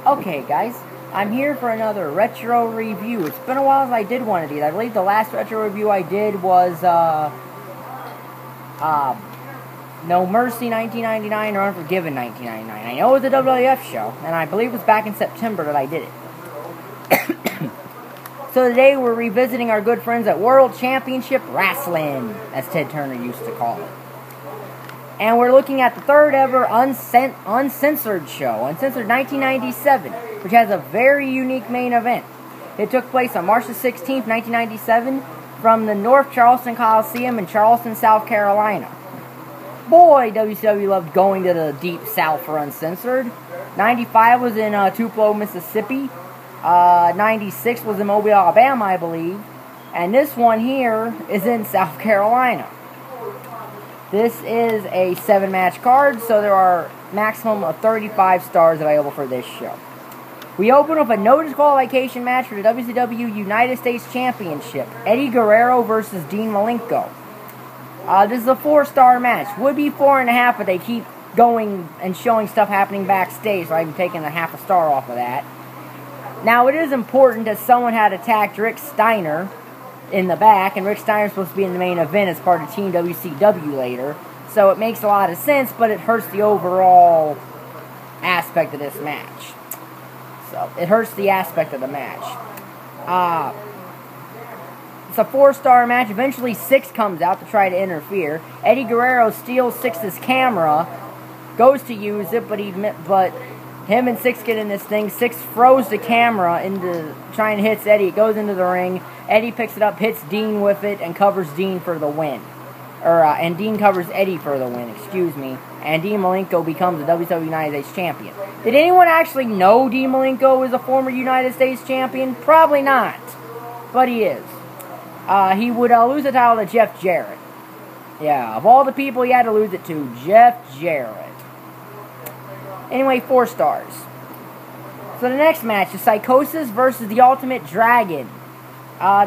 Okay, guys, I'm here for another retro review. It's been a while since I did one of these. I believe the last retro review I did was, No Mercy 1999 or Unforgiven 1999. I know it was a WWF show, and I believe it was back in September that I did it. So today we're revisiting our good friends at World Championship Wrestling, as Ted Turner used to call it. And we're looking at the third ever Uncensored show, Uncensored 1997, which has a very unique main event. It took place on March the 16th, 1997, from the North Charleston Coliseum in Charleston, South Carolina. Boy, WCW loved going to the deep south for Uncensored. 95 was in Tupelo, Mississippi. 96 was in Mobile, Alabama, I believe. And this one here is in South Carolina. This is a 7-match card, so there are maximum of 35 stars available for this show. We open with a no disqualification match for the WCW United States Championship. Eddie Guerrero versus Dean Malenko. This is a 4-star match. Would be 4.5, but they keep going and showing stuff happening backstage, so I'm taking a half a star off of that. Now, it is important that someone had attacked Rick Steiner in the back, and Rick Steiner's supposed to be in the main event as part of Team WCW later, so it makes a lot of sense, but it hurts the overall aspect of this match. So, it hurts the aspect of the match. It's a 4-star match. Eventually, 6 comes out to try to interfere. Eddie Guerrero steals 6's camera, goes to use it, but him and 6 get in this thing. 6 throws the camera into trying to hit Eddie. It goes into the ring. Eddie picks it up, hits Dean with it, and covers Dean for the win. And Dean covers Eddie for the win, excuse me. And Dean Malenko becomes the WCW United States Champion. Did anyone actually know Dean Malenko was a former United States Champion? Probably not. But he is. He would lose the title to Jeff Jarrett. Yeah, of all the people he had to lose it to, Jeff Jarrett. Anyway, 4 stars. So the next match is Psychosis versus the Ultimate Dragon.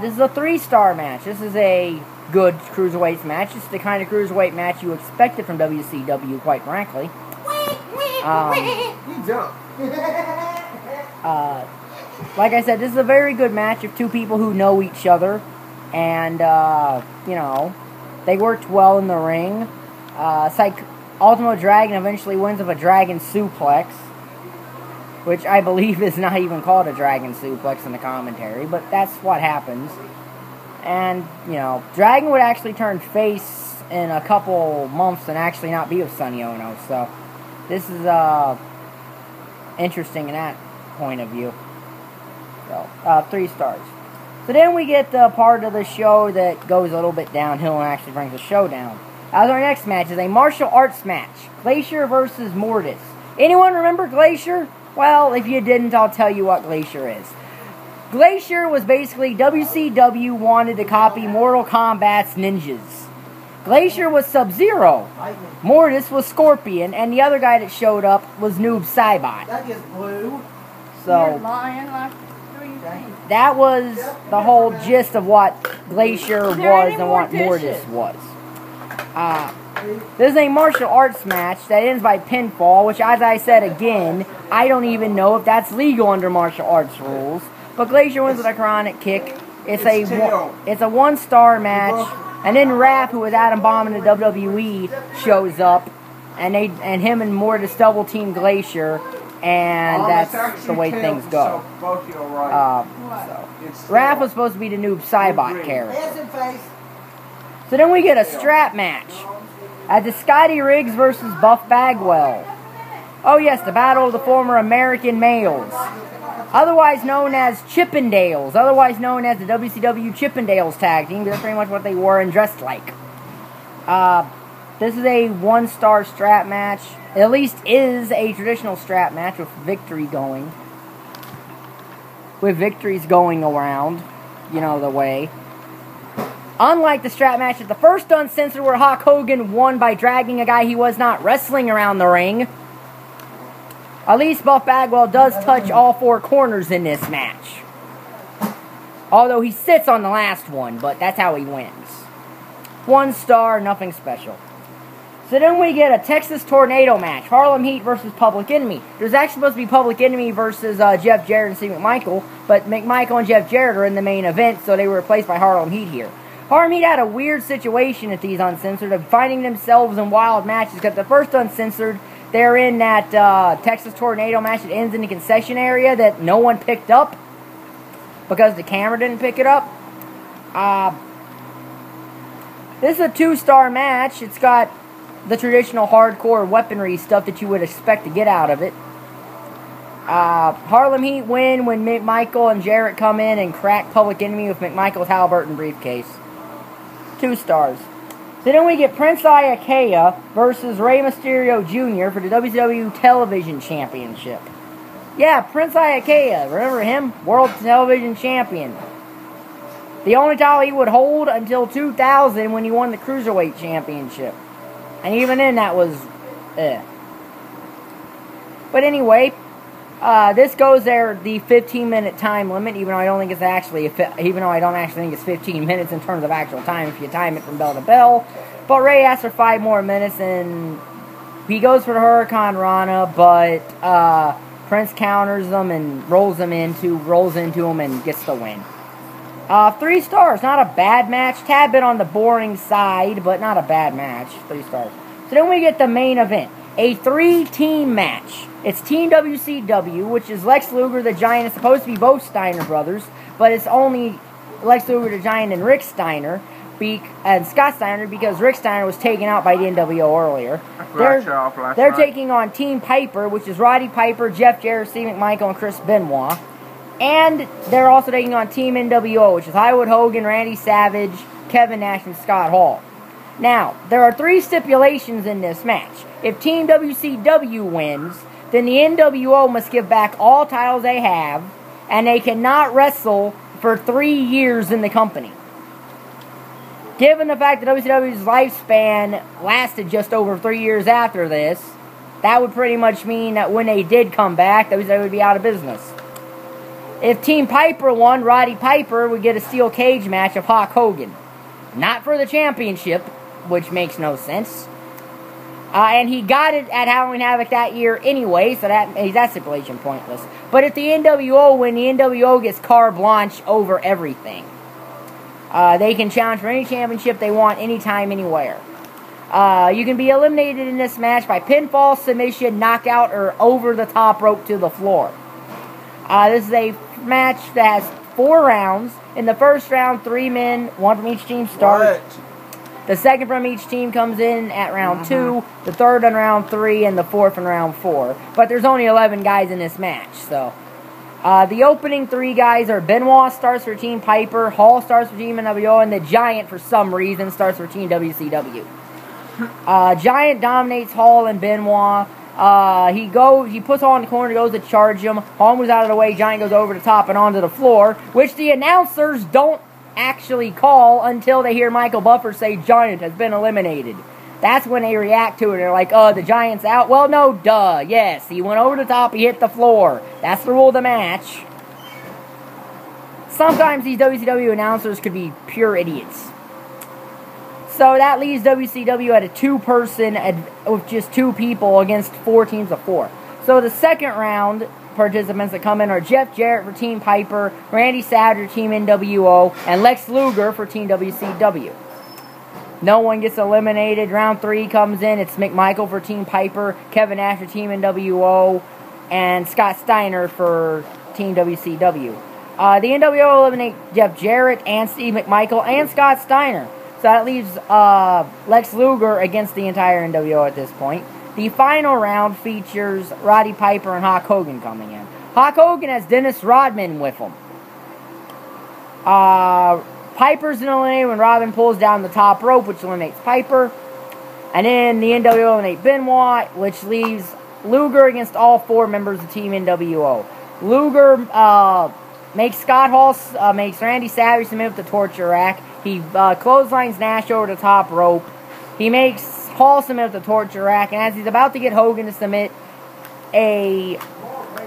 This is a 3-star match. This is a good cruiserweight match. It's the kind of cruiserweight match you expected from WCW, quite frankly. Like I said, this is a very good match of 2 people who know each other. And, you know, they worked well in the ring. Ultimate Dragon eventually wins with a dragon suplex, which I believe is not even called a dragon suplex in the commentary, but that's what happens. And, you know, Dragon would actually turn face in a couple months and actually not be with Sonny Oono, so this is interesting in that point of view. So, 3 stars. So then we get the part of the show that goes a little bit downhill and actually brings the show down. As our next match is a martial arts match. Glacier versus Mortis. Anyone remember Glacier? Well, if you didn't, I'll tell you what Glacier is. Glacier was basically WCW wanted to copy Mortal Kombat's ninjas. Glacier was Sub-Zero. Mortis was Scorpion. And the other guy that showed up was Noob Saibot. That is blue. So, that was the whole gist of what Glacier was and what Mortis was. This is a martial arts match that ends by pinfall, which, as I said again, I don't even know if that's legal under martial arts rules. But Glacier wins with a chronic kick. It's a 1-star match, and then Raph, who was Adam Bomb in the WWE, shows up, and him and Mortis double team Glacier, and that's the way things go. Raph was supposed to be the Noob Saibot character. So then we get a strap match at the Scotty Riggs versus Buff Bagwell. Oh yes, the battle of the former American males. Otherwise known as Chippendales. Otherwise known as the WCW Chippendales tag team. That's pretty much what they wore and dressed like. This is a 1-star strap match. It at least is a traditional strap match with victory going. With victories going around. You know the way. Unlike the strap match at the first Uncensored where Hulk Hogan won by dragging a guy he was not wrestling around the ring, at least Buff Bagwell does touch all 4 corners in this match. Although he sits on the last one, but that's how he wins. 1 star, nothing special. So then we get a Texas Tornado match. Harlem Heat versus Public Enemy. There's actually supposed to be Public Enemy versus Jeff Jarrett and Steve McMichael, but McMichael and Jeff Jarrett are in the main event, so they were replaced by Harlem Heat here. Harlem Heat had a weird situation at these Uncensored of finding themselves in wild matches, because the first Uncensored, they're in that Texas Tornado match that ends in the concession area that no one picked up because the camera didn't pick it up. This is a 2-star match. It's got the traditional hardcore weaponry stuff that you would expect to get out of it. Harlem Heat win when McMichael and Jarrett come in and crack Public Enemy with McMichael's Halliburton briefcase. 2 stars. So then we get Prince Iaukea versus Rey Mysterio Jr. for the WCW Television Championship. Yeah, Prince Iaukea. Remember him? World Television Champion. The only title he would hold until 2000 when he won the Cruiserweight Championship. And even then, that was, But anyway, this goes there the 15-minute time limit. Even though I don't think it's actually, 15 minutes in terms of actual time if you time it from bell to bell. But Ray asks for 5 more minutes, and he goes for the Hurricane Rana, but Prince counters them and rolls into him and gets the win. 3 stars, not a bad match. Tad bit on the boring side, but not a bad match. 3 stars. So then we get the main event. A 3-team match. It's Team WCW, which is Lex Luger, the Giant. It's supposed to be both Steiner brothers, but it's only Lex Luger, the Giant, and Rick Steiner, and Scott Steiner, because Rick Steiner was taken out by the NWO earlier. They're taking on Team Piper, which is Roddy Piper, Jeff Jarrett, Steve McMichael, and Chris Benoit. And they're also taking on Team NWO, which is Hollywood Hogan, Randy Savage, Kevin Nash, and Scott Hall. Now, there are 3 stipulations in this match. If Team WCW wins, then the NWO must give back all titles they have, and they cannot wrestle for 3 years in the company. Given the fact that WCW's lifespan lasted just over 3 years after this, that would pretty much mean that when they did come back, WCW would be out of business. If Team Piper won, Roddy Piper would get a steel cage match of Hulk Hogan. Not for the championship, which makes no sense. And he got it at Halloween Havoc that year anyway, so that makes that stipulation pointless. But if the NWO win, the NWO gets carte blanche over everything. They can challenge for any championship they want, anytime, anywhere. You can be eliminated in this match by pinfall, submission, knockout, or over the top rope to the floor. This is a match that has 4 rounds. In the first round, 3 men, 1 from each team start. The second from each team comes in at round 2, the third in round 3, and the fourth in round 4. But there's only 11 guys in this match, so. The opening 3 guys are Benoit starts for Team Piper, Hall starts for Team NWO, and the Giant, for some reason, starts for Team WCW. Giant dominates Hall and Benoit. He puts Hall in the corner, goes to charge him. Hall moves out of the way, Giant goes over the top and onto the floor, which the announcers don't actually call until they hear Michael Buffer say Giant has been eliminated. That's when they react to it. They're like, the Giant's out. Well, no, duh. Yes, he went over the top, he hit the floor. That's the rule of the match. Sometimes these WCW announcers could be pure idiots. So that leaves WCW at a 2-person with just 2 people against 4 teams of 4. So the second round participants that come in are Jeff Jarrett for Team Piper, Randy Savage for Team NWO, and Lex Luger for Team WCW. No one gets eliminated. Round 3 comes in. It's McMichael for Team Piper, Kevin Nash for Team NWO, and Scott Steiner for Team WCW. The NWO eliminate Jeff Jarrett and Steve McMichael and Scott Steiner. So that leaves Lex Luger against the entire NWO at this point. The final round features Roddy Piper and Hulk Hogan coming in. Hulk Hogan has Dennis Rodman with him. Piper's eliminated when Rodman pulls down the top rope, which eliminates Piper. And then the NWO eliminate Benoit, which leaves Luger against all 4 members of Team NWO. Luger makes makes Randy Savage submit with the torture rack. He clotheslines Nash over the top rope. He makes Hall submit with the torture rack, and as he's about to get Hogan to submit,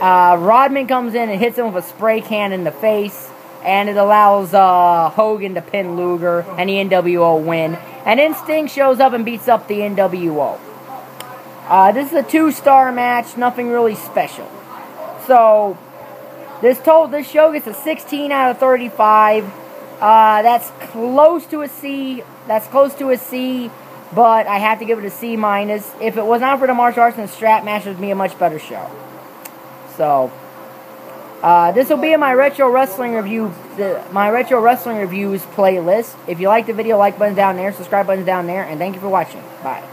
Rodman comes in and hits him with a spray can in the face, and it allows Hogan to pin Luger, and the NWO win. And then Sting shows up and beats up the NWO. This is a 2-star match, nothing really special. So, this show gets a 16 out of 35. That's close to a C. But I have to give it a C-. If it was not for the martial arts and the strap match, it would be a much better show. So, this will be in my Retro Wrestling Review, my Retro Wrestling Reviews playlist. If you like the video, like button down there, subscribe button down there, and thank you for watching. Bye.